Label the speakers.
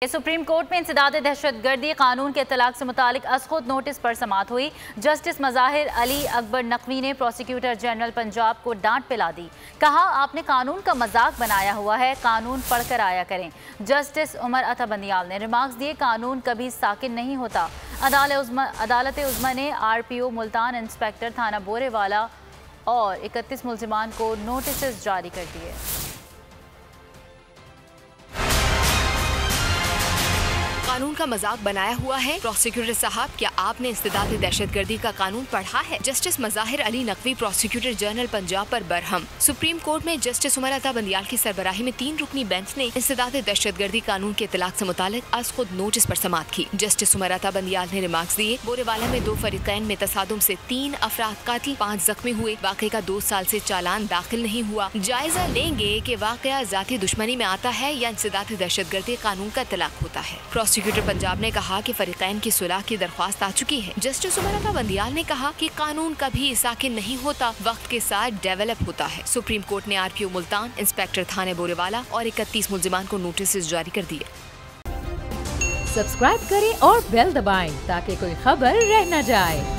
Speaker 1: Supreme court में इंसदाद दहशतगर्दी कानून के तलाक से मुतालिक असखुद नोटिस पर समाअत हुई। जस्टिस मज़ाहिर अली अकबर नकवी ने प्रोसिक्यूटर जनरल पंजाब को डांट पिला दी। कहा, आपने कानून का मजाक बनाया हुआ है, कानून पढ़कर आया करें। जस्टिस उमर अता बंदियाल ने रिमार्क्स दिए, कानून कभी साकिन नहीं होता। अदालत उज़्मा ने RPO मुल्तान, इंस्पेक्टर थाना बोरेवाला और 31 मुल्जिमान को नोटिस जारी कर दिए।
Speaker 2: कानून का मजाक बनाया हुआ है। प्रोसिक्यूटर साहब, क्या आपने इंसदाद दहशतगर्दी का कानून पढ़ा है? Justice Mazahir Ali Naqvi prosecutor general Punjab पर बरहम। सुप्रीम कोर्ट में जस्टिस उमर अता बंदियाल की सरबराही में 3 रुकनी बेंच ने इंसदाद दहशतगर्दी कानून के इतलाक से मुतालिक आज खुद नोटिस पर समाअत की। जस्टिस उमर अता बंदियाल ने रिमार्क्स दिए, बोरेवाला में 2 फरीकैन में तसादुम से 3 अफराद कातिल, 5 जख्मी हुए। वाक़े का 2 साल से चालान दाखिल नहीं हुआ। जायजा लेंगे कि वाक़या जाती दुश्मनी में आता है या इंसदाद दहशतगर्दी कानून का इतलाक होता है। प्रोसिक्यूटर पंजाब ने कहा कि फरीकैन की सुलह की दरख्वास्त आ चुकी है। जस्टिस उमर अता बंदियाल ने कहा कि कानून कभी साकिन नहीं होता, वक्त के साथ डेवलप होता है। सुप्रीम कोर्ट ने RPO मुल्तान, इंस्पेक्टर थाने बोरेवाला और 31 मुल्जिमान को नोटिस जारी कर दिए।
Speaker 3: सब्सक्राइब करें और बेल दबाएं ताकि कोई खबर रह न जाए।